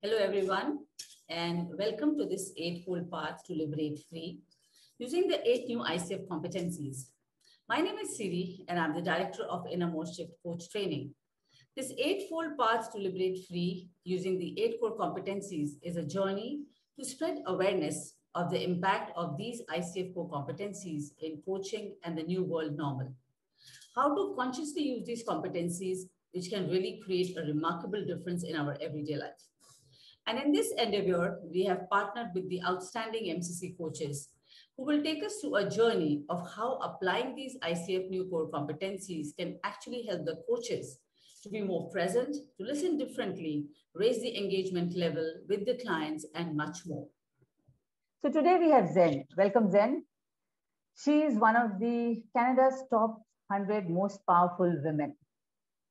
Hello, everyone, and welcome to this eightfold path to liberate free using the 8 new ICF competencies. My name is Siri, and I'm the director of Innermost Shift Coach Training. This eightfold path to liberate free using the 8 core competencies is a journey to spread awareness of the impact of these ICF core competencies in coaching and the new world normal. How to consciously use these competencies, which can really create a remarkable difference in our everyday life. And in this endeavor, we have partnered with the outstanding MCC coaches who will take us through a journey of how applying these ICF new core competencies can actually help the coaches to be more present, to listen differently, raise the engagement level with the clients, and much more. So today we have Jenn. Welcome, Jenn. She is one of the Canada's top 100 most powerful women.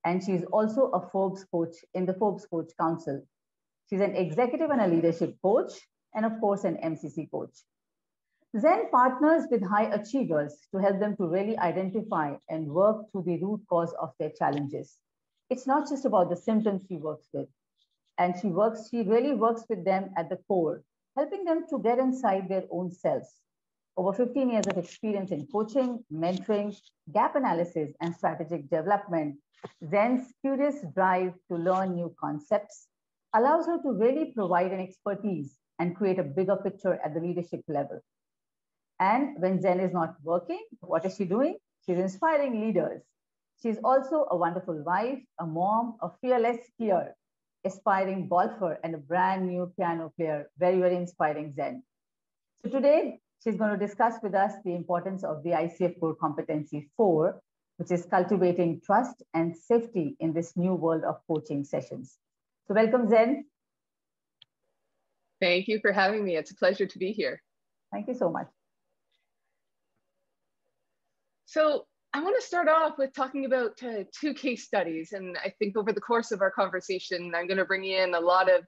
And she is also a Forbes coach in the Forbes Coach Council. She's an executive and a leadership coach, and of course, an MCC coach. Jenn partners with high achievers to help them to really identify and work through the root cause of their challenges. It's not just about the symptoms she works with, and she really works with them at the core, helping them to get inside their own selves. Over 15 years of experience in coaching, mentoring, gap analysis, and strategic development, Jenn's curious drive to learn new concepts allows her to really provide an expertise and create a bigger picture at the leadership level. And when Jenn is not working, what is she doing? She's inspiring leaders. She's also a wonderful wife, a mom, a fearless skier, aspiring golfer, and a brand new piano player. Very, very inspiring, Jenn. So today, she's going to discuss with us the importance of the ICF Core Competency 4, which is cultivating trust and safety in this new world of coaching sessions. So welcome, Jenn. Thank you for having me. It's a pleasure to be here. Thank you so much. So I want to start off with talking about 2 case studies. And I think over the course of our conversation, I'm going to bring in a lot of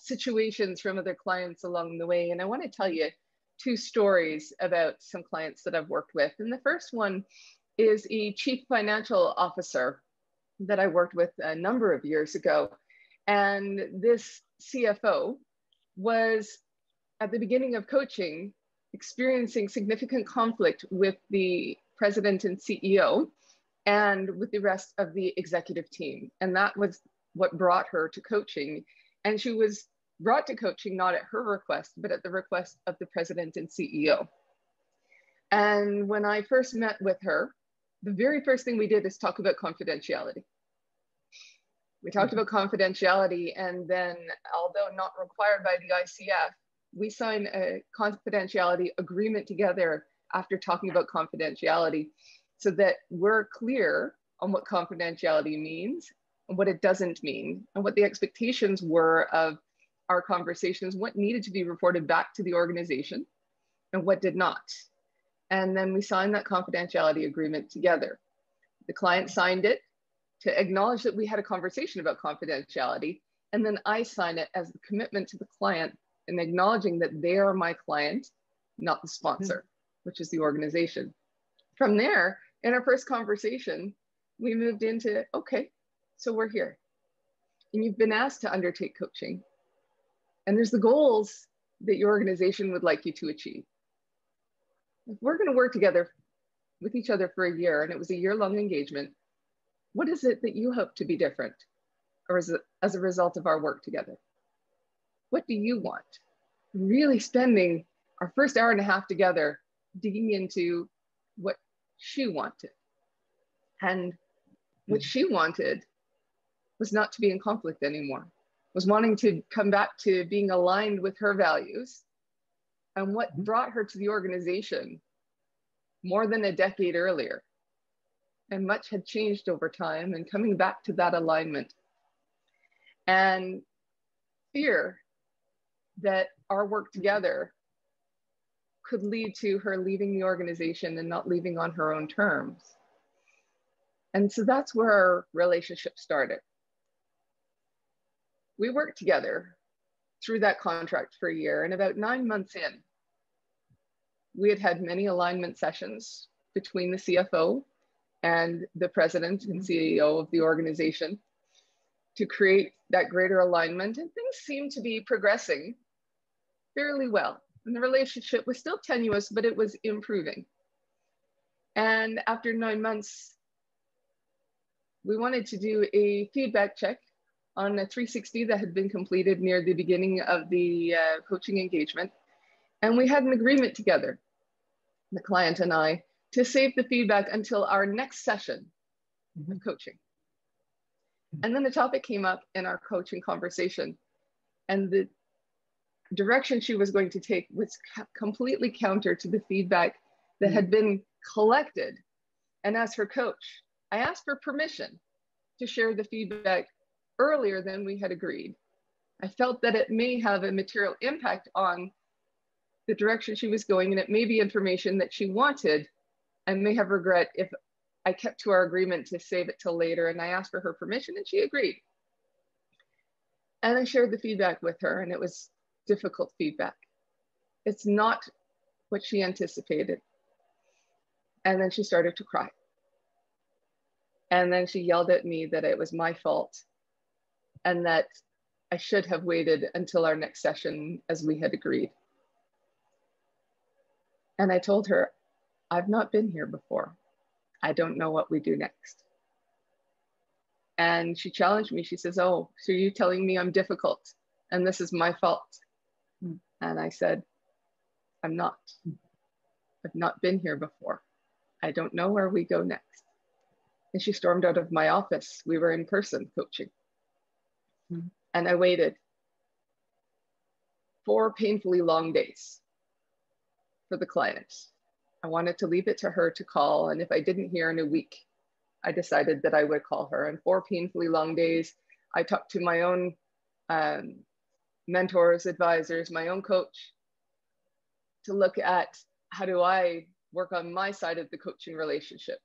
situations from other clients along the way. And I want to tell you 2 stories about some clients that I've worked with. And the first one is a chief financial officer that I worked with a number of years ago. And this CFO was, at the beginning of coaching, experiencing significant conflict with the president and CEO and with the rest of the executive team. And that was what brought her to coaching. And she was brought to coaching not at her request, but at the request of the president and CEO. And when I first met with her, the very first thing we did is talk about confidentiality. We talked about confidentiality, and then, although not required by the ICF, we signed a confidentiality agreement together after talking about confidentiality so that we're clear on what confidentiality means and what it doesn't mean, and what the expectations were of our conversations, what needed to be reported back to the organization and what did not. And then we signed that confidentiality agreement together. The client signed it to acknowledge that we had a conversation about confidentiality. And then I sign it as a commitment to the client and acknowledging that they are my client, not the sponsor, which is the organization. From there, in our first conversation, we moved into, okay, so we're here. And you've been asked to undertake coaching. And there's the goals that your organization would like you to achieve. If we're going to work together with each other for a year, and it was a year-long engagement, what is it that you hope to be different or as a result of our work together? What do you want? Really spending our first hour and a half together digging into what she wanted. And what she wanted was not to be in conflict anymore, was wanting to come back to being aligned with her values. And what brought her to the organization more than a decade earlier. And much had changed over time, and coming back to that alignment. And fear that our work together could lead to her leaving the organization and not leaving on her own terms. And so that's where our relationship started. We worked together through that contract for a year, and about 9 months in, we had had many alignment sessions between the CFO and the president and CEO of the organization. to create that greater alignment, and things seemed to be progressing fairly well. And the relationship was still tenuous, but it was improving. And after 9 months, we wanted to do a feedback check on a 360 that had been completed near the beginning of the coaching engagement. And we had an agreement together, the client and I, to save the feedback until our next session of coaching. And then the topic came up in our coaching conversation, and the direction she was going to take was completely counter to the feedback that had been collected. And as her coach, I asked for permission to share the feedback earlier than we had agreed. I felt that it may have a material impact on the direction she was going, and it may be information that she wanted and may have regret if I kept to our agreement to save it till later. And I asked for her permission and she agreed. And I shared the feedback with her, and it was difficult feedback. It's not what she anticipated. And then she started to cry. And then she yelled at me that it was my fault and that I should have waited until our next session as we had agreed. And I told her, I've not been here before. I don't know what we do next. And she challenged me. She says, oh, so you're telling me I'm difficult and this is my fault? And I said, I'm not. I've not been here before. I don't know where we go next. And she stormed out of my office. We were in person coaching. And I waited 4 painfully long days for the client. I wanted to leave it to her to call. And if I didn't hear in a week, I decided that I would call her. And 4 painfully long days, I talked to my own mentors, advisors, my own coach, to look at how do I work on my side of the coaching relationship.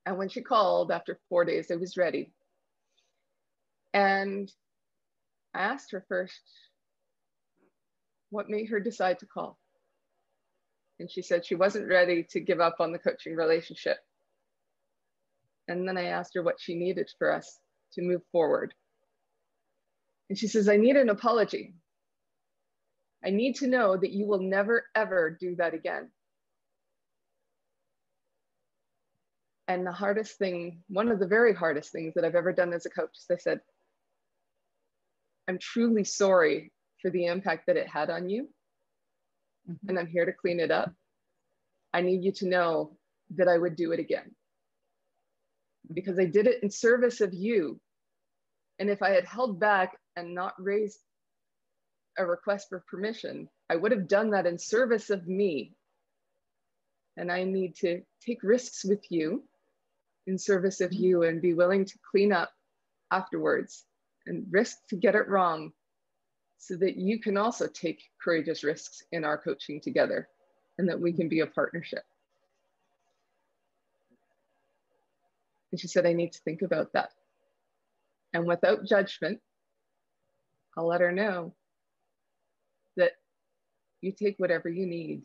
And when she called after 4 days, I was ready. And I asked her first, what made her decide to call? And she said she wasn't ready to give up on the coaching relationship. And then I asked her what she needed for us to move forward. And she says, I need an apology. I need to know that you will never, ever do that again. And the hardest thing, one of the very hardest things that I've ever done as a coach is I said, I'm truly sorry for the impact that it had on you. And I'm here to clean it up. I need you to know that I would do it again. Because I did it in service of you. And if I had held back and not raised a request for permission, I would have done that in service of me. And I need to take risks with you in service of you and be willing to clean up afterwards and risk to get it wrong so that you can also take courageous risks in our coaching together and that we can be a partnership. And she said, I need to think about that. And without judgment, I'll let her know that you take whatever you need.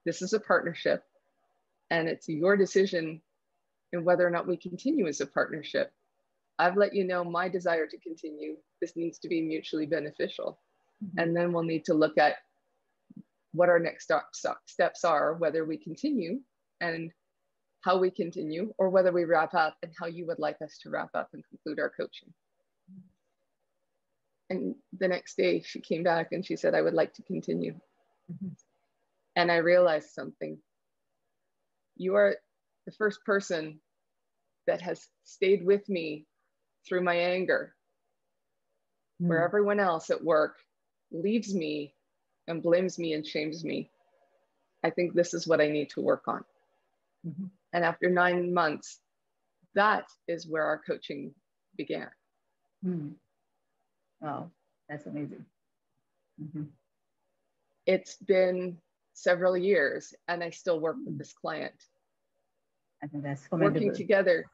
This is a partnership and it's your decision in whether or not we continue as a partnership. I've let you know my desire to continue. This needs to be mutually beneficial. And then we'll need to look at what our next steps are, whether we continue and how we continue, or whether we wrap up and how you would like us to wrap up and conclude our coaching. And the next day she came back and she said, I would like to continue. And I realized something. You are the first person that has stayed with me through my anger, where everyone else at work leaves me and blames me and shames me. I think this is what I need to work on. And after 9 months, that is where our coaching began. Wow, that's amazing. It's been several years and I still work with this client. I think that's commendable. Working together.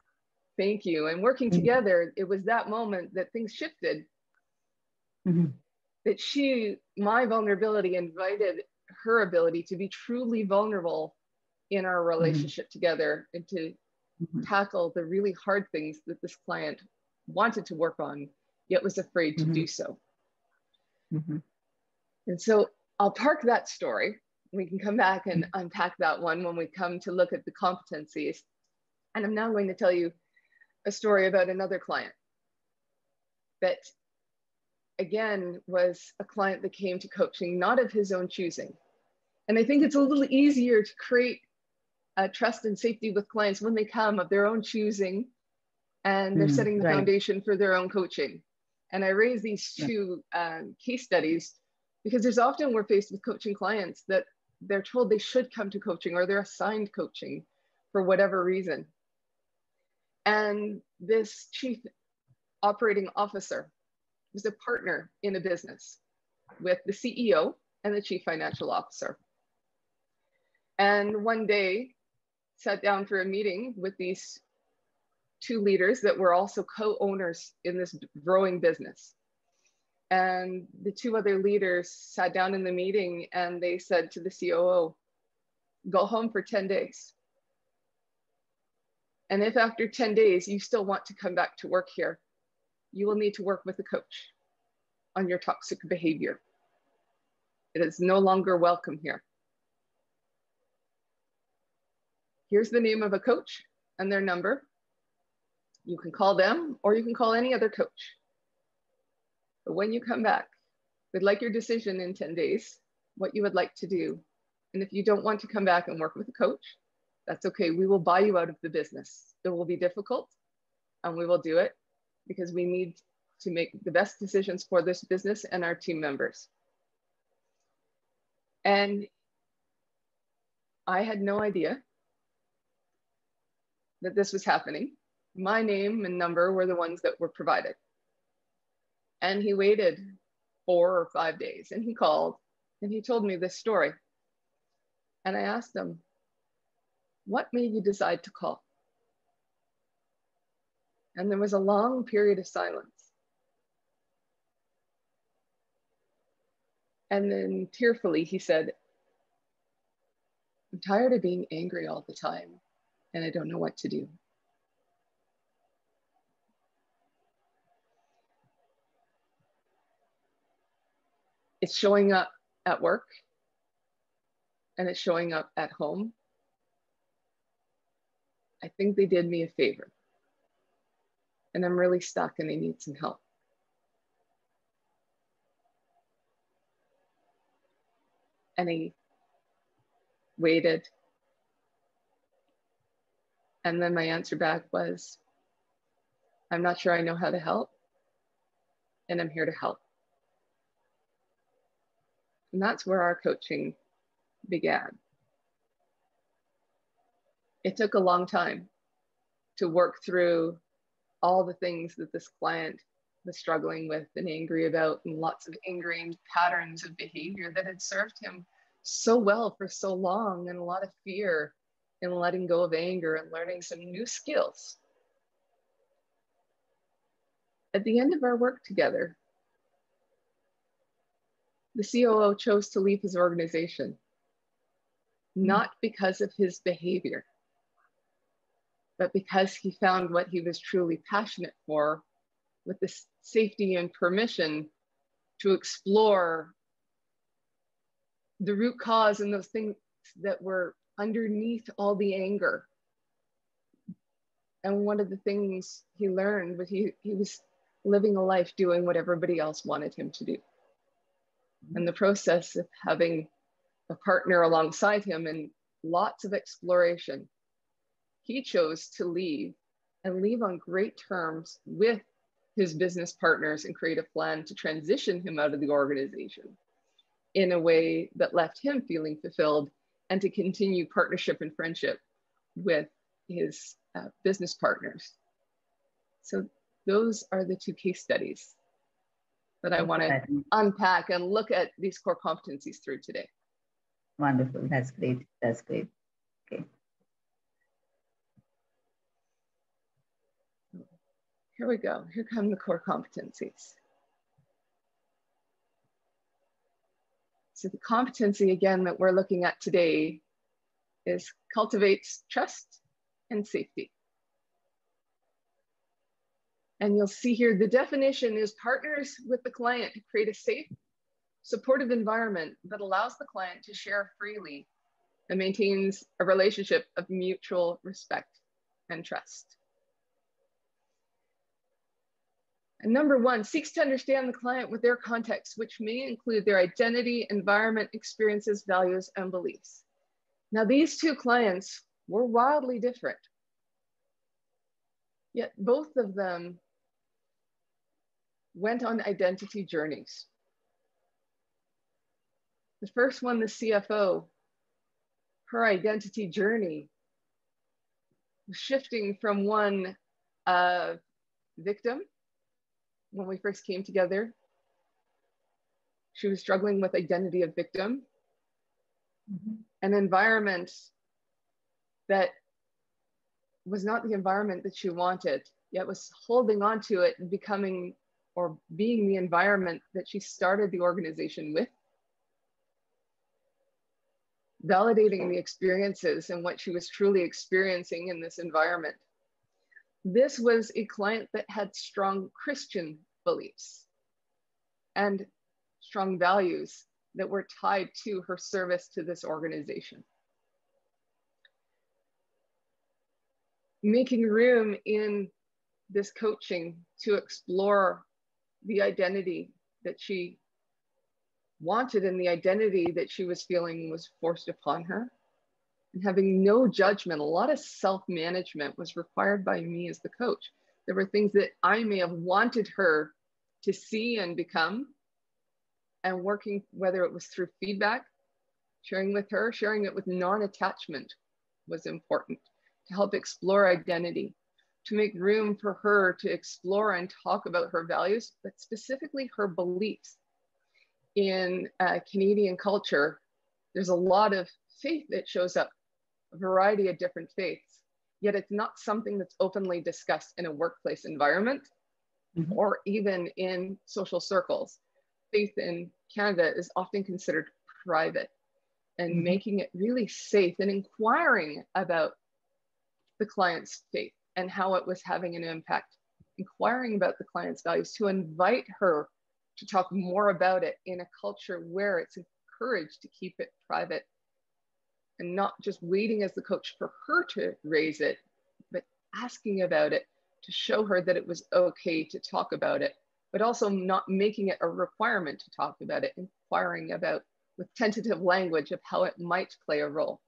Thank you. And working together, it was that moment that things shifted. That my vulnerability invited her ability to be truly vulnerable in our relationship together and to tackle the really hard things that this client wanted to work on, yet was afraid to do so. And so I'll park that story. We can come back and unpack that one when we come to look at the competencies. And I'm now going to tell you a story about another client that, again, was a client that came to coaching not of his own choosing. And I think it's a little easier to create trust and safety with clients when they come of their own choosing and they're setting the foundation for their own coaching. And I raise these two case studies because there's often we're faced with coaching clients that they're told they should come to coaching or they're assigned coaching for whatever reason. And this chief operating officer was a partner in a business with the CEO and the chief financial officer. And one day sat down for a meeting with these two leaders that were also co-owners in this growing business. And the two other leaders sat down in the meeting and they said to the COO, go home for 10 days. And if after 10 days you still want to come back to work here, you will need to work with a coach on your toxic behavior. It is no longer welcome here. Here's the name of a coach and their number. You can call them or you can call any other coach. But when you come back, we'd like your decision in 10 days, what you would like to do. And if you don't want to come back and work with a coach, that's okay. We will buy you out of the business. It will be difficult and we will do it because we need to make the best decisions for this business and our team members. And I had no idea that this was happening. My name and number were the ones that were provided. And he waited 4 or 5 days and he called and he told me this story. And I asked him, what made you decide to call? And there was a long period of silence. And then tearfully, he said, I'm tired of being angry all the time and I don't know what to do. It's showing up at work and it's showing up at home. I think they did me a favor and I'm really stuck and I need some help. And he waited. And then my answer back was, I'm not sure I know how to help and I'm here to help. And that's where our coaching began. It took a long time to work through all the things that this client was struggling with and angry about, and lots of ingrained patterns of behavior that had served him so well for so long, and a lot of fear in letting go of anger and learning some new skills. At the end of our work together, the COO chose to leave his organization, not because of his behavior, but because he found what he was truly passionate for, with the safety and permission to explore the root cause and those things that were underneath all the anger. And one of the things he learned was he was living a life doing what everybody else wanted him to do. And the process of having a partner alongside him and lots of exploration, he chose to leave and leave on great terms with his business partners and create a plan to transition him out of the organization in a way that left him feeling fulfilled, and to continue partnership and friendship with his business partners. So those are the two case studies that I want to unpack and look at these core competencies through today. Wonderful. That's great. That's great. Okay. Here we go. Here come the core competencies. So the competency, again, that we're looking at today is Cultivates Trust and Safety. And you'll see here, the definition is partners with the client to create a safe, supportive environment that allows the client to share freely and maintains a relationship of mutual respect and trust. And number one, seeks to understand the client with their context, which may include their identity, environment, experiences, values, and beliefs. Now, these two clients were wildly different, yet both of them went on identity journeys. The first one, the CFO, her identity journey was shifting from one victim. When we first came together, she was struggling with identity of victim, an environment that was not the environment that she wanted, yet was holding on to it and becoming or being the environment that she started the organization with, validating the experiences and what she was truly experiencing in this environment. This was a client that had strong Christian beliefs and strong values that were tied to her service to this organization. Making room in this coaching to explore the identity that she wanted and the identity that she was feeling was forced upon her, and having no judgment. A lot of self-management was required by me as the coach. There were things that I may have wanted her to see and become, and working, whether it was through feedback, sharing with her, sharing it with non-attachment was important to help explore identity, to make room for her to explore and talk about her values, but specifically her beliefs. In Canadian culture, there's a lot of faith that shows up, a variety of different faiths, yet it's not something that's openly discussed in a workplace environment or even in social circles. Faith in Canada is often considered private, and making it really safe and inquiring about the client's faith and how it was having an impact, inquiring about the client's values, to invite her to talk more about it in a culture where it's encouraged to keep it private, and not just waiting as the coach for her to raise it, but asking about it to show her that it was okay to talk about it, but also not making it a requirement to talk about it, inquiring about with tentative language of how it might play a role.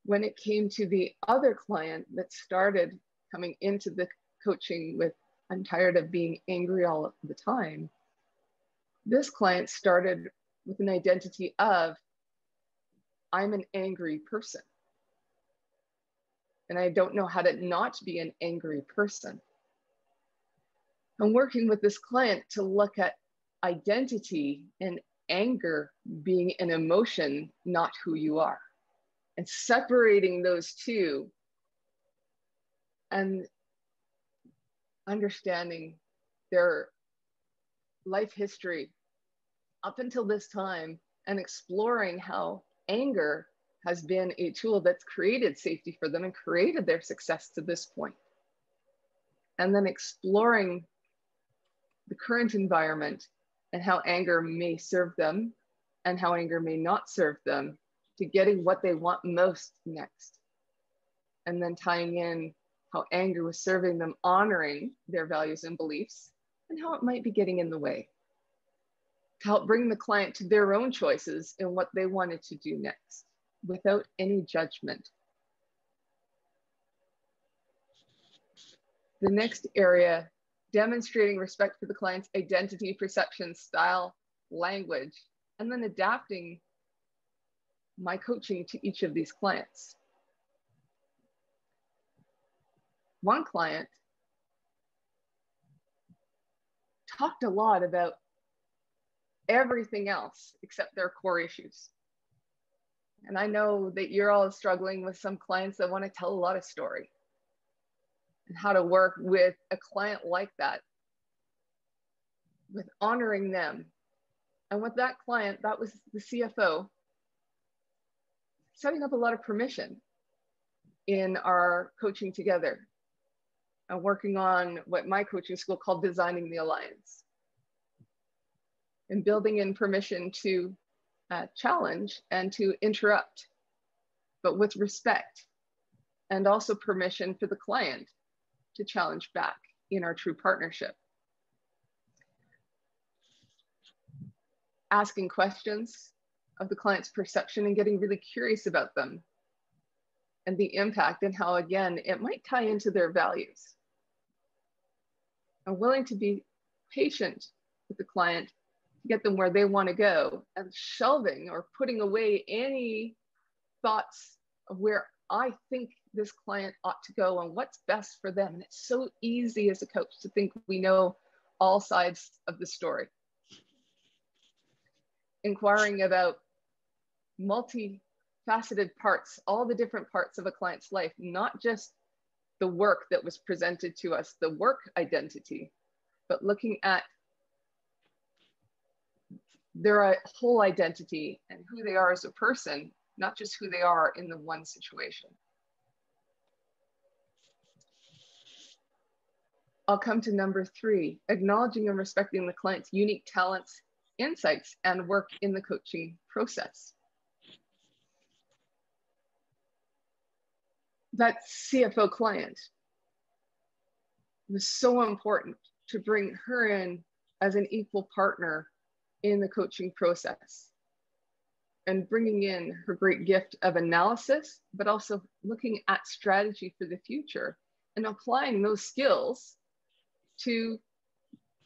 When it came to the other client that started coming into the coaching with, I'm tired of being angry all the time, this client started with an identity of, I'm an angry person, and I don't know how to not be an angry person. I'm working with this client to look at identity and anger being an emotion, not who you are, and separating those two and understanding their life history up until this time, and exploring how anger has been a tool that's created safety for them and created their success to this point. And then exploring the current environment and how anger may serve them and how anger may not serve them, to getting what they want most next. And then tying in how anger was serving them, honoring their values and beliefs, and how it might be getting in the way, to help bring the client to their own choices in what they wanted to do next, without any judgment. The next area, demonstrating respect for the client's identity, perception, style, language, and then adapting my coaching to each of these clients. One client talked a lot about everything else except their core issues. And I know that you're all struggling with some clients that want to tell a lot of story, and how to work with a client like that, with honoring them. And with that client, that was the CFO, setting up a lot of permission in our coaching together working on what my coaching school called designing the alliance, and building in permission to challenge and to interrupt, but with respect, and also permission for the client to challenge back in our true partnership. Asking questions of the client's perception and getting really curious about them and the impact, and how, again, it might tie into their values. I'm willing to be patient with the client to get them where they want to go, and shelving or putting away any thoughts of where I think this client ought to go and what's best for them. And it's so easy as a coach to think we know all sides of the story. Inquiring about multifaceted parts, all the different parts of a client's life, not just the work that was presented to us, the work identity, but looking at their whole identity and who they are as a person, not just who they are in the one situation. I'll come to number 3, acknowledging and respecting the client's unique talents, insights, and work in the coaching process. That CFO client was so important to bring her in as an equal partner in the coaching process, and bringing in her great gift of analysis, but also looking at strategy for the future and applying those skills to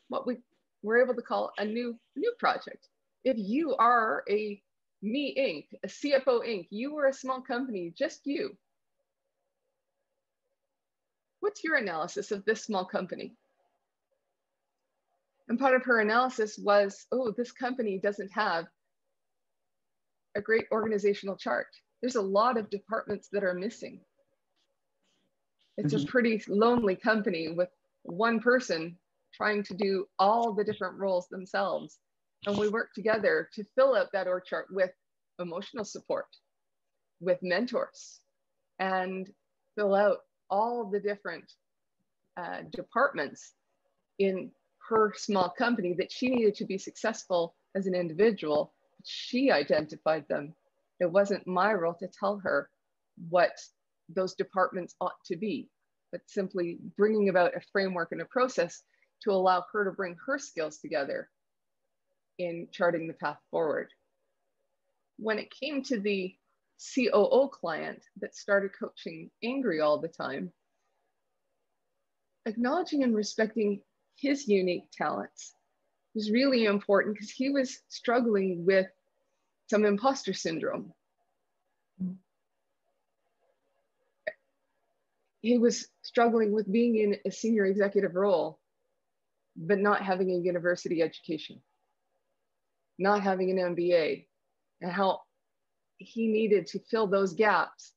what we were able to call a new project. If you are a Me Inc., a CFO Inc., you were a small company, just you. What's your analysis of this small company? And part of her analysis was, oh, this company doesn't have a great organizational chart. There's a lot of departments that are missing. It's a pretty lonely company with one person trying to do all the different roles themselves. And we work together to fill out that org chart with emotional support, with mentors, and fill out all the different departments in her small company that she needed to be successful as an individual. She identified them. It wasn't my role to tell her what those departments ought to be, but simply bringing about a framework and a process to allow her to bring her skills together in charting the path forward. When it came to the COO client that started coaching angry all the time, acknowledging and respecting his unique talents was really important, because he was struggling with some imposter syndrome. He was struggling with being in a senior executive role, but not having a university education, not having an MBA, and how he needed to fill those gaps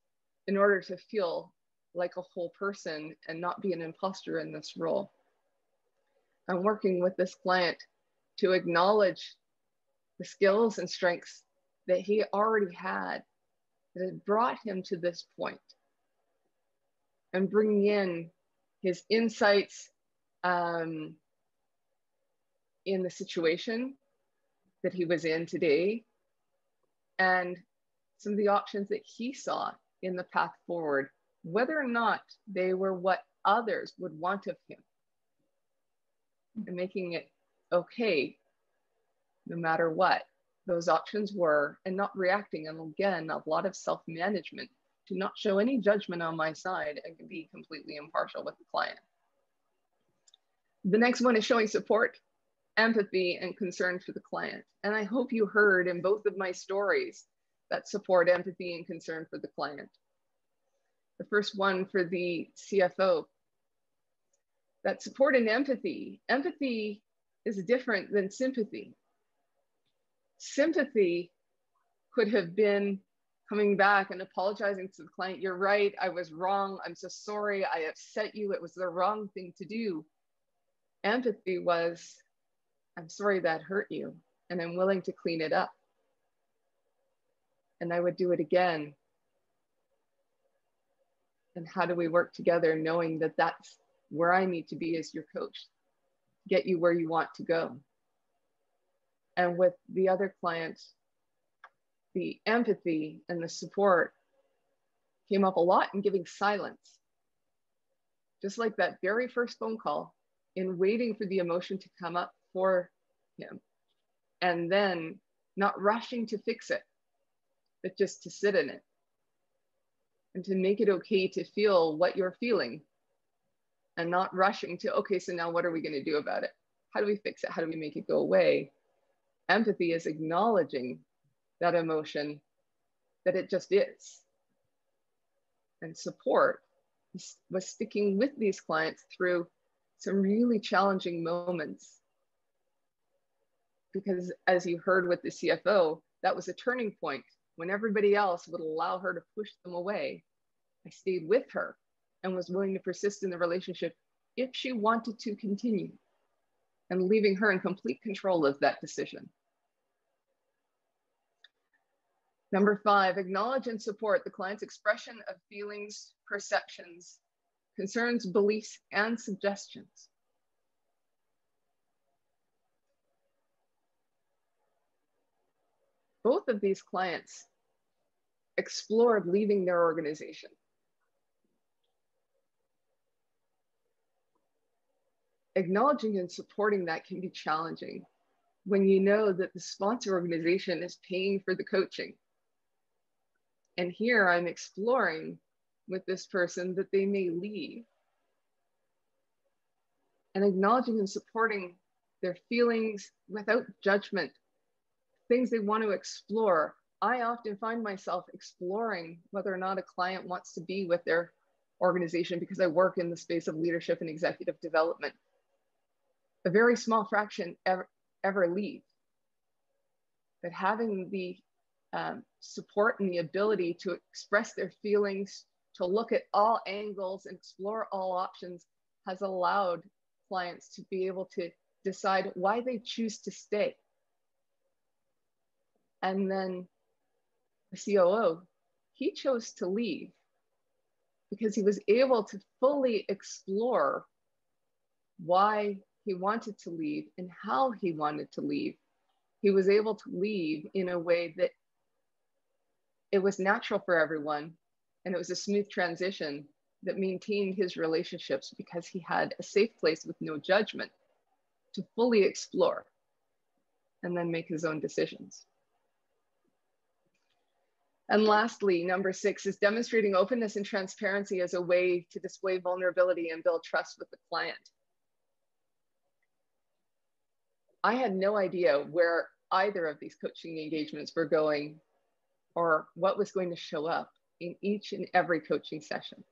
in order to feel like a whole person and not be an imposter in this role. I'm working with this client to acknowledge the skills and strengths that he already had that had brought him to this point, and bringing in his insights in the situation that he was in today, and some of the options that he saw in the path forward, whether or not they were what others would want of him, and making it okay no matter what those options were, and not reacting. And again, a lot of self-management to not show any judgment on my side and be completely impartial with the client. The next one is showing support, empathy, and concern for the client. And I hope you heard in both of my stories that support, empathy, and concern for the client. The first one for the CFO, that support and empathy. Empathy is different than sympathy. Sympathy could have been coming back and apologizing to the client. You're right, I was wrong. I'm so sorry, I upset you. It was the wrong thing to do. Empathy was, I'm sorry that hurt you, and I'm willing to clean it up. And I would do it again. And how do we work together knowing that that's where I need to be as your coach, get you where you want to go. And with the other clients, the empathy and the support came up a lot in giving silence. Just like that very first phone call, in waiting for the emotion to come up for him, and then not rushing to fix it, but just to sit in it and to make it okay to feel what you're feeling, and not rushing to, okay, so now what are we going to do about it? How do we fix it? How do we make it go away? Empathy is acknowledging that emotion, that it just is. And support was sticking with these clients through some really challenging moments. Because as you heard with the CFO, that was a turning point. When everybody else would allow her to push them away, I stayed with her and was willing to persist in the relationship if she wanted to continue, and leaving her in complete control of that decision. Number 5, acknowledge and support the client's expression of feelings, perceptions, concerns, beliefs, and suggestions. Both of these clients explored leaving their organization. Acknowledging and supporting that can be challenging when you know that the sponsor organization is paying for the coaching. And here I'm exploring with this person that they may leave. And acknowledging and supporting their feelings without judgment, things they want to explore. I often find myself exploring whether or not a client wants to be with their organization because I work in the space of leadership and executive development. A very small fraction ever leave. But having the support and the ability to express their feelings, to look at all angles and explore all options has allowed clients to be able to decide why they choose to stay. And then the COO, he chose to leave because he was able to fully explore why he wanted to leave and how he wanted to leave. He was able to leave in a way that it was natural for everyone, and it was a smooth transition that maintained his relationships because he had a safe place with no judgment to fully explore and then make his own decisions. And lastly, number 6 is demonstrating openness and transparency as a way to display vulnerability and build trust with the client. I had no idea where either of these coaching engagements were going or what was going to show up in each and every coaching session.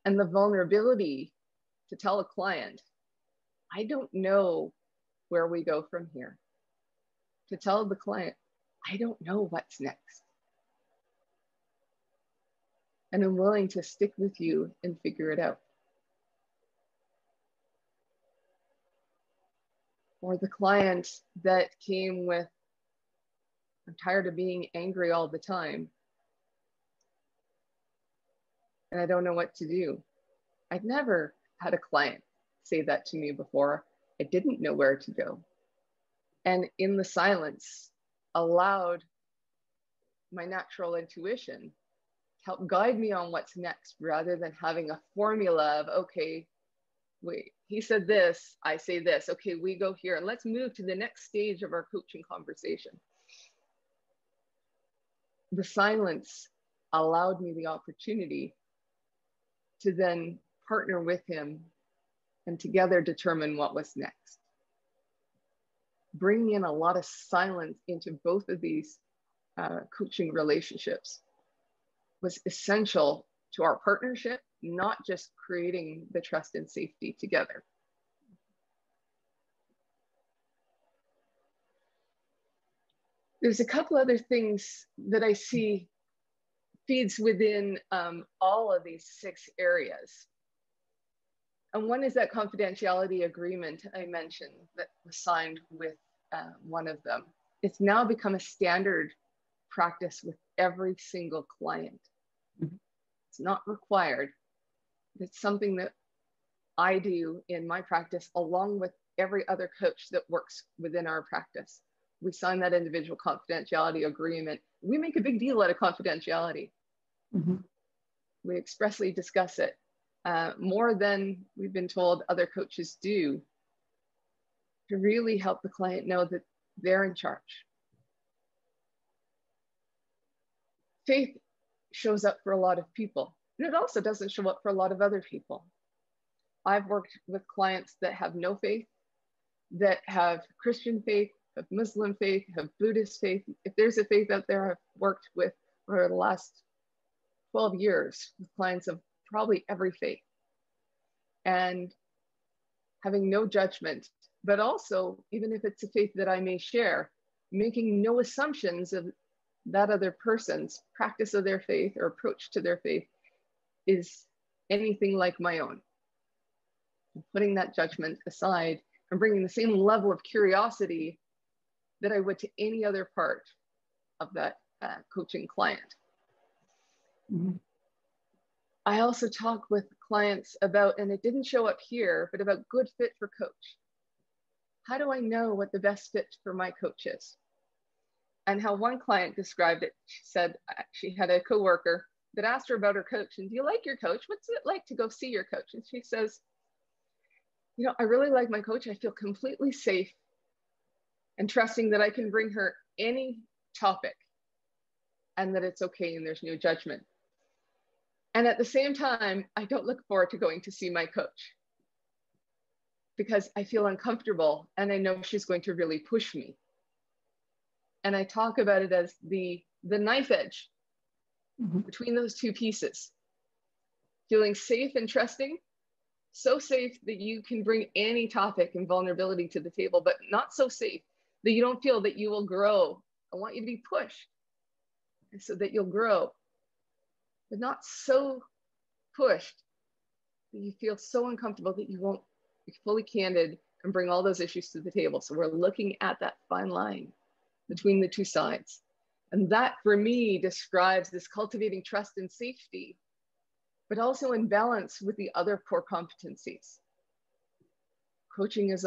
And the vulnerability to tell a client, I don't know where we go from here. To tell the client, I don't know what's next. And I'm willing to stick with you and figure it out. Or the client that came with, I'm tired of being angry all the time, and I don't know what to do. I'd never had a client say that to me before. I didn't know where to go. And in the silence, allowed my natural intuition to help guide me on what's next, rather than having a formula of, okay, wait, he said this, I say this, okay, we go here, and let's move to the next stage of our coaching conversation. The silence allowed me the opportunity to then partner with him and together determine what was next. Bringing in a lot of silence into both of these coaching relationships was essential to our partnership, not just creating the trust and safety together. There's a couple other things that I see feeds within all of these 6 areas. And one is that confidentiality agreement I mentioned that was signed with one of them. It's now become a standard practice with every single client. Mm-hmm. It's not required. It's something that I do in my practice, along with every other coach that works within our practice. We sign that individual confidentiality agreement. We make a big deal out of confidentiality. Mm-hmm. We expressly discuss it more than we've been told other coaches do, to really help the client know that they're in charge. Faith shows up for a lot of people, and it also doesn't show up for a lot of other people. I've worked with clients that have no faith, that have Christian faith, have Muslim faith, have Buddhist faith. If there's a faith out there, I've worked with for the last 12 years with clients of probably every faith, and having no judgment, but also, even if it's a faith that I may share, making no assumptions of that other person's practice of their faith or approach to their faith is anything like my own. Putting that judgment aside and bringing the same level of curiosity that I would to any other part of that coaching client. Mm-hmm. I also talk with clients about, and it didn't show up here, but about good fit for coach. How do I know what the best fit for my coach is? And how one client described it, she said she had a coworker that asked her about her coach, and do you like your coach? What's it like to go see your coach? And she says, you know, I really like my coach. I feel completely safe and trusting that I can bring her any topic and that it's okay and there's no judgment. And at the same time, I don't look forward to going to see my coach because I feel uncomfortable and I know she's going to really push me. And I talk about it as the knife edge between those two pieces. Feeling safe and trusting, so safe that you can bring any topic and vulnerability to the table, but not so safe that you don't feel that you will grow. I want you to be pushed so that you'll grow, but not so pushed that you feel so uncomfortable that you won't be fully candid and bring all those issues to the table. So we're looking at that fine line between the two sides. And that for me describes this cultivating trust and safety, but also in balance with the other core competencies. Coaching is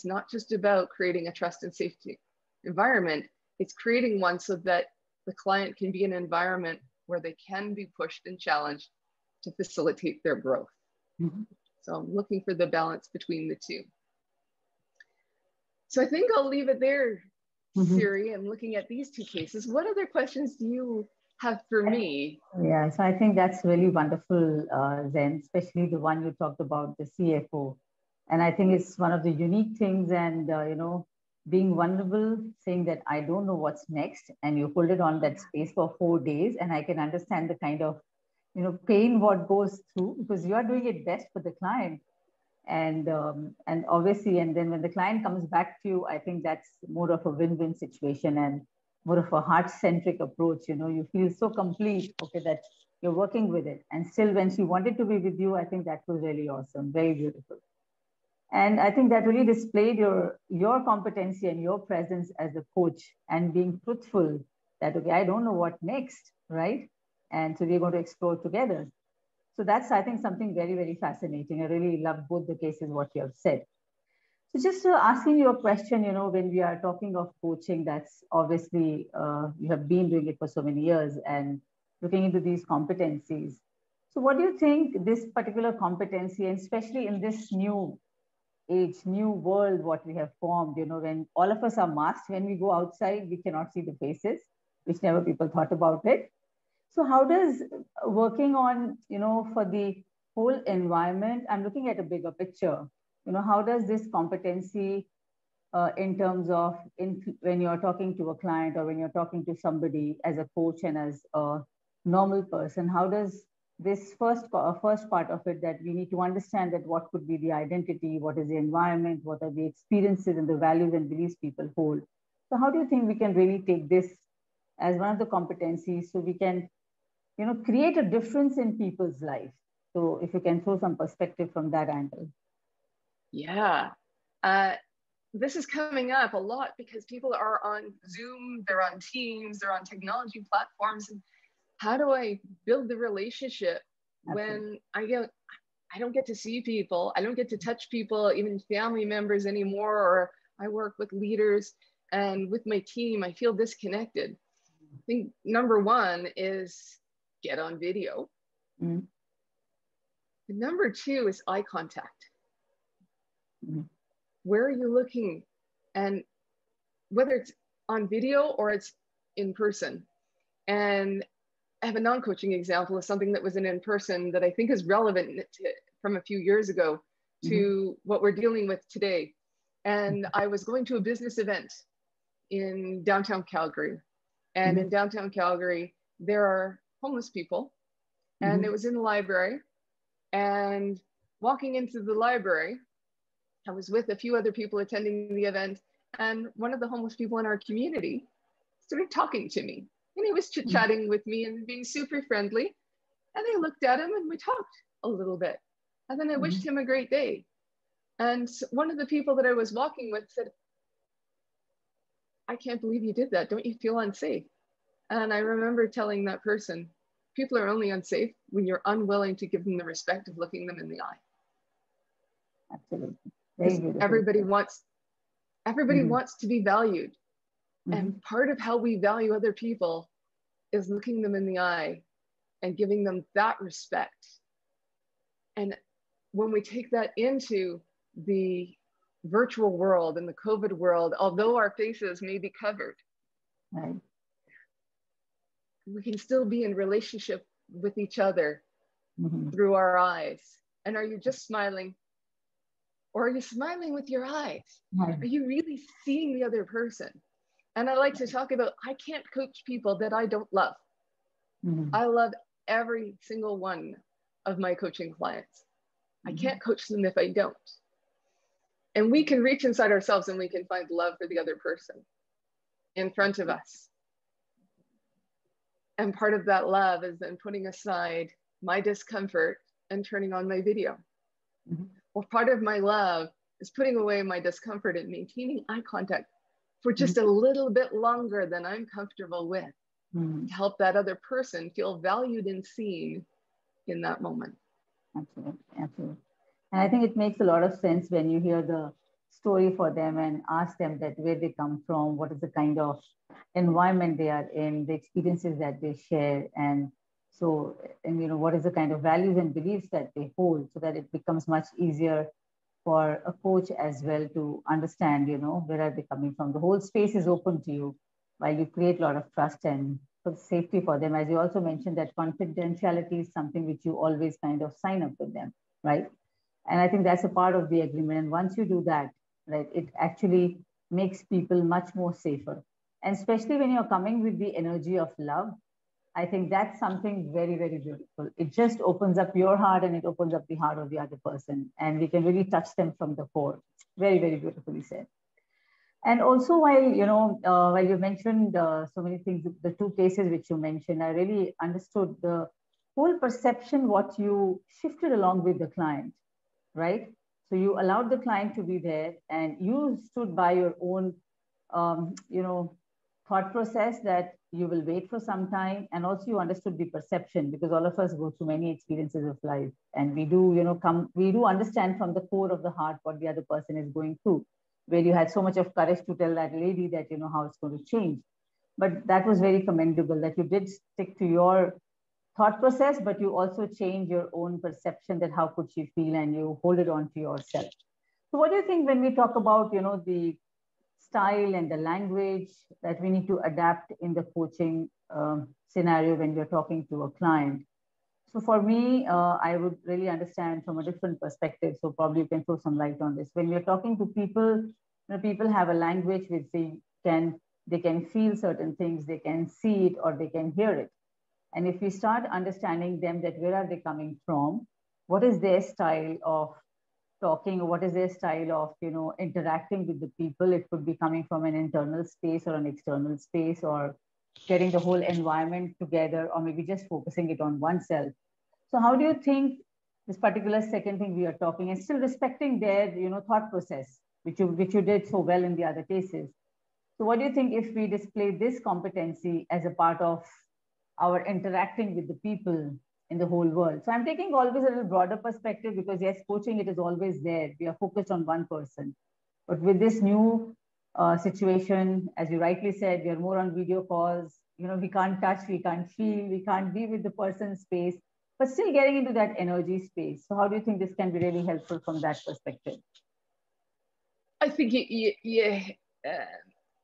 not just about creating a trust and safety environment, it's creating one so that the client can be in an environment where they can be pushed and challenged to facilitate their growth. Mm-hmm. So I'm looking for the balance between the two. So I think I'll leave it there, Siri. I'm looking at these two cases. What other questions do you have for me? Yeah, so I think that's really wonderful, Zen, especially the one you talked about, the CFO. And I think it's one of the unique things, and you know, being vulnerable, saying that I don't know what's next, and you hold it on that space for 4 days, and I can understand the kind of, you know, pain what goes through, because you are doing it best for the client. And obviously, and then when the client comes back to you, I think that's more of a win-win situation and more of a heart-centric approach. You know, you feel so complete, okay, that you're working with it. And still, when she wanted to be with you, I think that was really awesome, very beautiful. And I think that really displayed your competency and your presence as a coach, and being truthful that, okay, I don't know what next, right? And so we're going to explore together. So that's, I think, something very, very fascinating. I really love both the cases, what you have said. So just asking you a question, you know, when we are talking of coaching, that's obviously, you have been doing it for so many years and looking into these competencies. So what do you think this particular competency, and especially in this new age, new world, what we have formed, you know, when all of us are masked, when we go outside, we cannot see the faces, which never people thought about it. So how does working on, you know, for the whole environment, I'm looking at a bigger picture, you know, how does this competency in terms of when you're talking to a client or when you're talking to somebody as a coach and as a normal person, how does this first part of it, that we need to understand that what could be the identity, what is the environment, what are the experiences and the values and beliefs people hold. So how do you think we can really take this as one of the competencies so we can, you know, create a difference in people's life? So if you can throw some perspective from that angle. Yeah, this is coming up a lot because people are on Zoom, they're on Teams, they're on technology platforms. And how do I build the relationship when I I don't get to see people. I don't get to touch people, even family members anymore, or I work with leaders and with my team, I feel disconnected. I think number one is get on video. Mm-hmm. Number two is eye contact. Mm-hmm. Where are you looking? And whether it's on video or it's in person. And I have a non-coaching example of something that was an in-person that I think is relevant from a few years ago to what we're dealing with today. And I was going to a business event in downtown Calgary. And in downtown Calgary, there are homeless people. And it was in the library. And walking into the library, I was with a few other people attending the event. And one of the homeless people in our community started talking to me. And he was chit-chatting with me and being super friendly. And I looked at him and we talked a little bit. And then I wished him a great day. And one of the people that I was walking with said, I can't believe you did that. Don't you feel unsafe? And I remember telling that person, people are only unsafe when you're unwilling to give them the respect of looking them in the eye. Absolutely. Very beautiful. Everybody wants to be valued. And part of how we value other people is looking them in the eye and giving them that respect. And when we take that into the virtual world and the COVID world, although our faces may be covered, right, we can still be in relationship with each other through our eyes. And are you just smiling? Or are you smiling with your eyes? Right. Are you really seeing the other person? And I like to talk about, I can't coach people that I don't love. I love every single one of my coaching clients. I can't coach them if I don't. And we can reach inside ourselves and we can find love for the other person in front of us. And part of that love is then putting aside my discomfort and turning on my video. Or part of my love is putting away my discomfort and maintaining eye contact for just a little bit longer than I'm comfortable with to help that other person feel valued and seen in that moment. Absolutely, absolutely. And I think it makes a lot of sense when you hear the story for them and ask them that where they come from, what is the kind of environment they are in, the experiences that they share, and so, and you know, what is the kind of values and beliefs that they hold, so that it becomes much easier for a coach as well to understand, you know, where are they coming from. The whole space is open to you while you create a lot of trust and safety for them. As you also mentioned, that confidentiality is something which you always kind of sign up with them, right? And I think that's a part of the agreement. And once you do that, right, it actually makes people much more safer. And especially when you're coming with the energy of love, I think that's something very, very beautiful. It just opens up your heart and it opens up the heart of the other person. And we can really touch them from the core. Very, very beautifully said. And also, while you mentioned so many things, the two cases which you mentioned, I really understood the whole perception, what you shifted along with the client, right? So you allowed the client to be there and you stood by your own, thought process that you will wait for some time. And also you understood the perception, because all of us go through many experiences of life. And we do, we do understand from the core of the heart what the other person is going through, where you had so much of courage to tell that lady that, you know, how it's going to change. But that was very commendable that you did stick to your thought process, but you also change your own perception that how could she feel, and you hold it on to yourself. So what do you think when we talk about, the style and the language that we need to adapt in the coaching scenario when we're talking to a client? So for me, I would really understand from a different perspective. So probably you can throw some light on this. When we're talking to people, people have a language which they can feel certain things, they can see it or they can hear it. And if we start understanding them, that where are they coming from, what is their style of talking, or what is their style of interacting with the people, it could be coming from an internal space or an external space, or getting the whole environment together, or maybe just focusing it on oneself. So how do you think this particular second thing we are talking, and still respecting their thought process, which you did so well in the other cases? So what do you think if we display this competency as a part of our interacting with the people in the whole world. So I'm taking always a little broader perspective because yes, coaching, it is always there. We are focused on one person. But with this new situation, as you rightly said, we are more on video calls. You know, we can't touch, we can't feel, we can't be with the person's space, but still getting into that energy space. So how do you think this can be really helpful from that perspective? I think you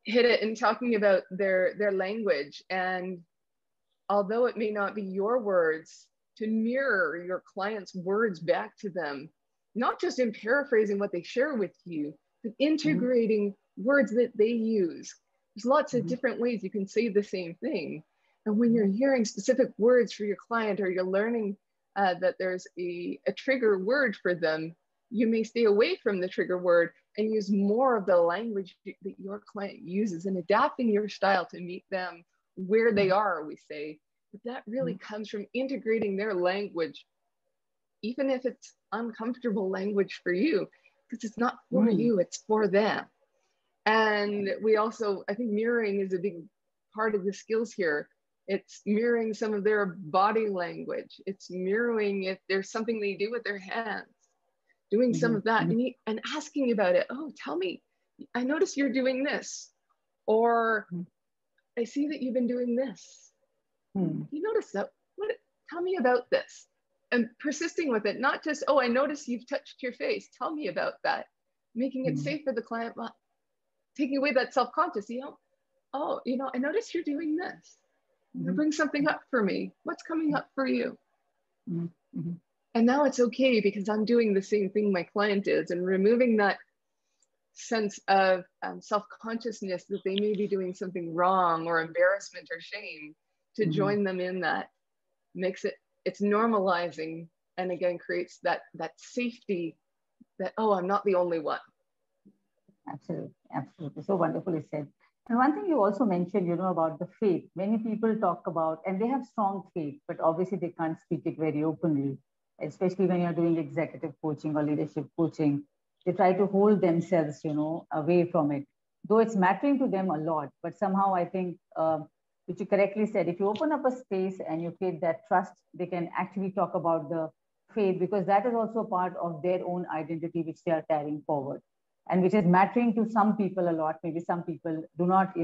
hit it in talking about their language. And although it may not be your words, to mirror your client's words back to them, not just in paraphrasing what they share with you, but integrating words that they use. There's lots of different ways you can say the same thing. And when you're hearing specific words for your client, or you're learning that there's a trigger word for them, you may stay away from the trigger word and use more of the language that your client uses, and adapting your style to meet them where they are, we say. But that really comes from integrating their language, even if it's uncomfortable language for you, because it's not for you, it's for them. And we also, I think mirroring is a big part of the skills here. It's mirroring some of their body language. It's mirroring if there's something they do with their hands, doing some of that, and asking about it. Oh, tell me, I notice you're doing this, or I see that you've been doing this. You notice that? What? Tell me about this. And persisting with it, not just, oh, I notice you've touched your face. Tell me about that. Making it safe for the client, taking away that self-conscious. Oh, I notice you're doing this. Bring something up for me. What's coming up for you? And now it's okay because I'm doing the same thing my client is, and removing that sense of self-consciousness that they may be doing something wrong, or embarrassment or shame, to join them in that makes it's normalizing, and again creates that safety that, oh, I'm not the only one. Absolutely, absolutely. So wonderfully said. And one thing you also mentioned, about the faith. Many people talk about, and they have strong faith, but obviously they can't speak it very openly, especially when you're doing executive coaching or leadership coaching. They try to hold themselves, away from it, though it's mattering to them a lot. But somehow I think, which you correctly said, if you open up a space and you create that trust, they can actually talk about the faith, because that is also part of their own identity, which they are carrying forward, and which is mattering to some people a lot. Maybe some people do not,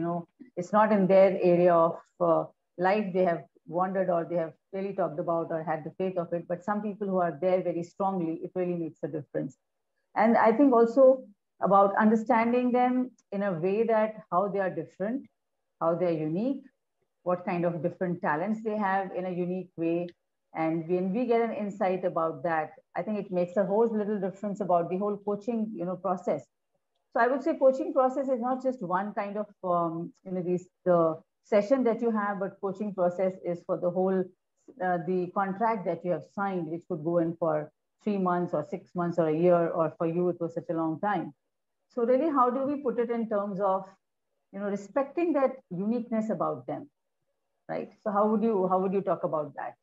it's not in their area of life they have wandered, or they have really talked about or had the faith of it. But some people who are there very strongly, it really makes a difference. And I think also about understanding them in a way that how they are different, how they're unique, what kind of different talents they have in a unique way. And when we get an insight about that, I think it makes a whole little difference about the whole coaching, process. So I would say coaching process is not just one kind of, the session that you have, but coaching process is for the whole, the contract that you have signed, which could go in for 3 months or 6 months or a year, or for you, it was such a long time. So really, how do we put it in terms of, respecting that uniqueness about them, right? So how would you talk about that?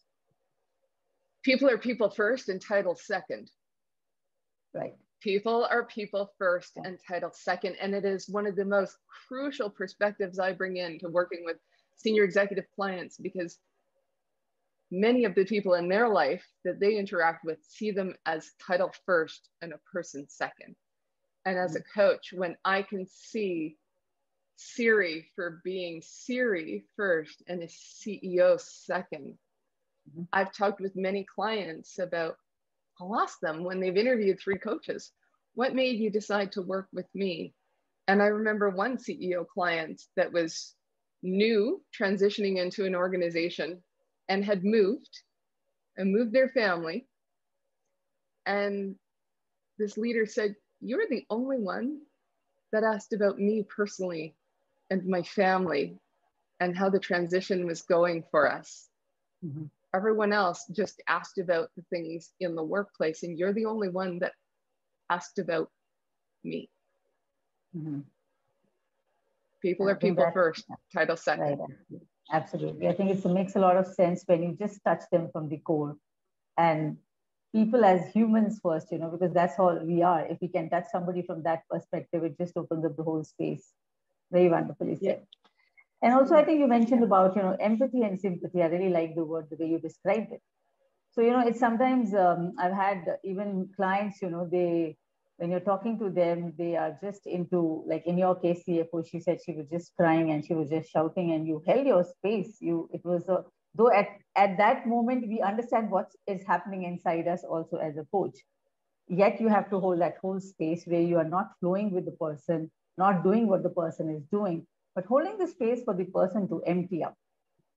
People are people first and title second. Right. People are people first and title second. And it is one of the most crucial perspectives I bring into working with senior executive clients, because many of the people in their life that they interact with see them as title first and a person second. And as a coach, when I can see Siri for being Siri first and a CEO second, I've talked with many clients about, I'll ask them when they've interviewed 3 coaches, what made you decide to work with me? And I remember one CEO client that was new, transitioning into an organization, and had moved their family. And this leader said, you're the only one that asked about me personally and my family and how the transition was going for us. Everyone else just asked about the things in the workplace, and you're the only one that asked about me. People are people first, title second. Right. Absolutely. I think it makes a lot of sense when you just touch them from the core, and people as humans first, because that's all we are. If we can touch somebody from that perspective, it just opens up the whole space. Very wonderfully said. And also, I think you mentioned about, empathy and sympathy. I really like the word, the way you described it. So, it's sometimes I've had even clients, when you're talking to them, they are just into, like in your case, CFO, she said she was just crying and she was just shouting, and you held your space. It was, though at that moment, we understand what is happening inside us also as a coach. Yet you have to hold that whole space where you are not flowing with the person, not doing what the person is doing, but holding the space for the person to empty up,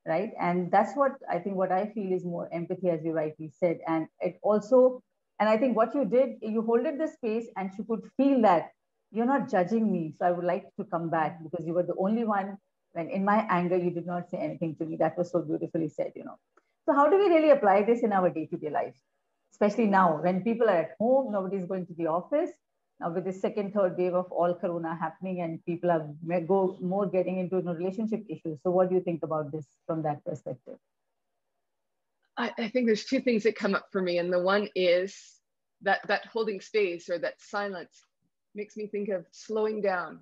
right? And that's what I think, what I feel is more empathy, as you rightly said. And it also, and I think what you did, you holded the space and she could feel that you're not judging me. So I would like to come back, because you were the only one when in my anger, you did not say anything to me. That was so beautifully said, So how do we really apply this in our day-to-day life? Especially now when people are at home, nobody's going to the office. Now with the second, third wave of all corona happening, and people are more getting into relationship issues. So what do you think about this from that perspective? I think there's two things that come up for me. And the one is that holding space, or that silence, makes me think of slowing down.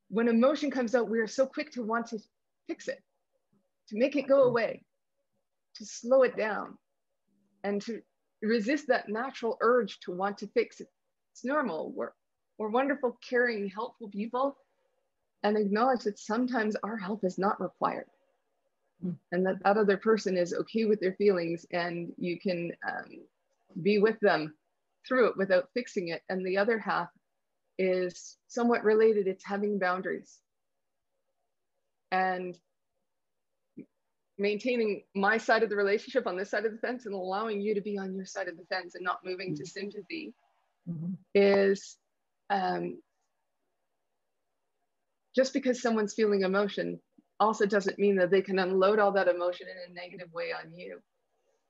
When emotion comes out, we are so quick to want to fix it, to make it go away, to slow it down, and to resist that natural urge to want to fix it. It's normal. We're wonderful, caring, helpful people, and acknowledge that sometimes our help is not required, and that other person is okay with their feelings, and you can be with them through it without fixing it. And the other half is somewhat related. It's having boundaries and maintaining my side of the relationship on this side of the fence, and allowing you to be on your side of the fence and not moving to sympathy, is just because someone's feeling emotion also doesn't mean that they can unload all that emotion in a negative way on you.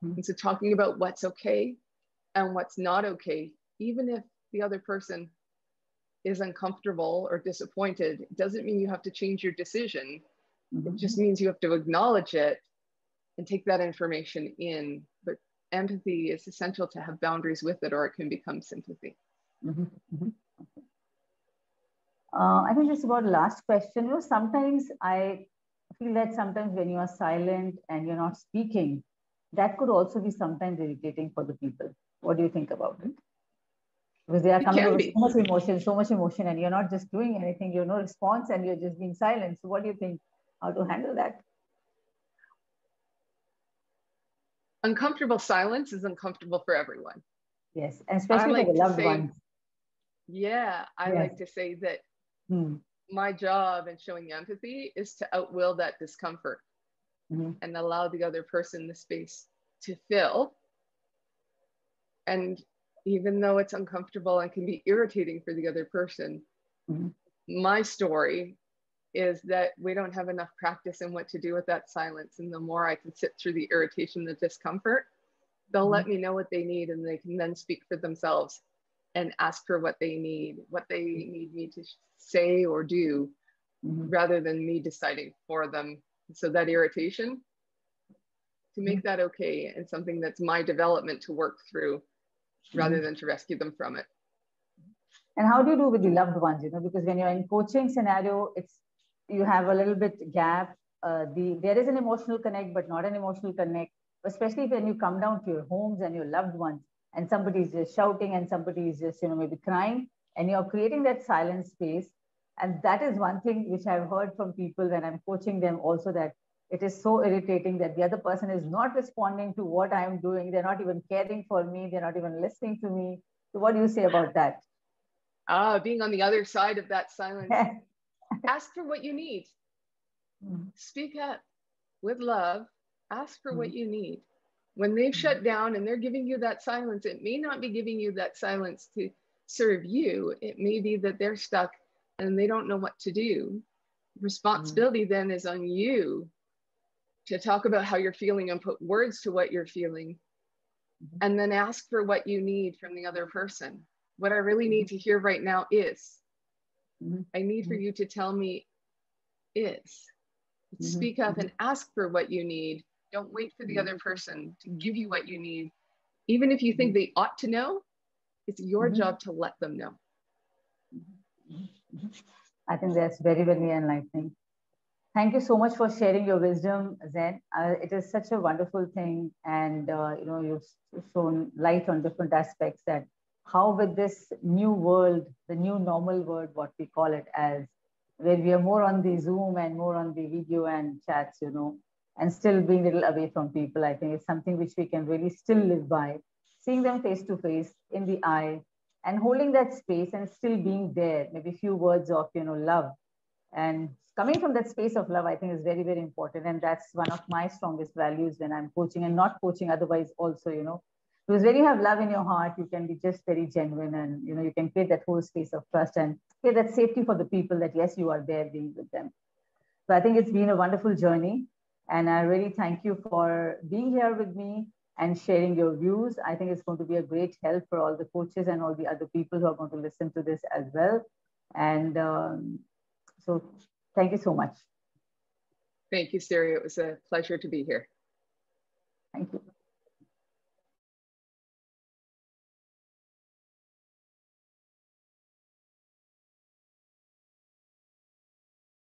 And so talking about what's okay and what's not okay, even if the other person is uncomfortable or disappointed, it doesn't mean you have to change your decision. It just means you have to acknowledge it and take that information in. But empathy is essential to have boundaries with it, or it can become sympathy. I think just about the last question. Sometimes I feel that sometimes when you are silent and you're not speaking, that could also be sometimes irritating for the people. What do you think about it? Because they are coming with so much emotion, and you're not just doing anything, no response, and you're just being silent. So what do you think? How to handle that? Uncomfortable silence is uncomfortable for everyone. Yes, and especially for the loved ones. Yeah, I like to say that my job in showing empathy is to outwill that discomfort and allow the other person the space to feel. And even though it's uncomfortable and can be irritating for the other person, my story is that we don't have enough practice in what to do with that silence. And the more I can sit through the irritation, the discomfort, they'll let me know what they need, and they can then speak for themselves and ask for what they need me to say or do, rather than me deciding for them. So that irritation, to make that okay, and something that's my development to work through, rather than to rescue them from it. And how do you do with the loved ones? Because when you're in coaching scenario, you have a little bit gap. There is an emotional connect, but not an emotional connect. Especially when you come down to your homes and your loved ones, and somebody is just shouting, and somebody is just maybe crying, and you're creating that silent space. And that is one thing which I've heard from people when I'm coaching them also, that it is so irritating that the other person is not responding to what I'm doing. They're not even caring for me. They're not even listening to me. So what do you say about that? Being on the other side of that silence. Ask for what you need. Speak up with love. Ask for what you need. When they've shut down and they're giving you that silence, it may not be giving you that silence to serve you. It may be that they're stuck and they don't know what to do. Responsibility then is on you to talk about how you're feeling and put words to what you're feeling, and then ask for what you need from the other person. What I really need to hear right now is, I need for you to tell me is. Speak up and ask for what you need. Don't wait for the other person to give you what you need. Even if you think they ought to know, it's your job to let them know. I think that's very, very enlightening. Thank you so much for sharing your wisdom, Zen. It is such a wonderful thing, and you've shown light on different aspects that how with this new world, the new normal world, what we call it as, where we are more on the Zoom and more on the video and chats, and still being a little away from people. I think it's something which we can really still live by, seeing them face to face in the eye, and holding that space and still being there. Maybe a few words of love, and coming from that space of love, I think is very, very important. And that's one of my strongest values when I'm coaching and not coaching otherwise also, because when you have love in your heart, you can be just very genuine, and, you can create that whole space of trust and create that safety for the people that, yes, you are there being with them. So I think it's been a wonderful journey. And I really thank you for being here with me and sharing your views. I think it's going to be a great help for all the coaches and all the other people who are going to listen to this as well. And so thank you so much. Thank you, Siri. It was a pleasure to be here. Thank you.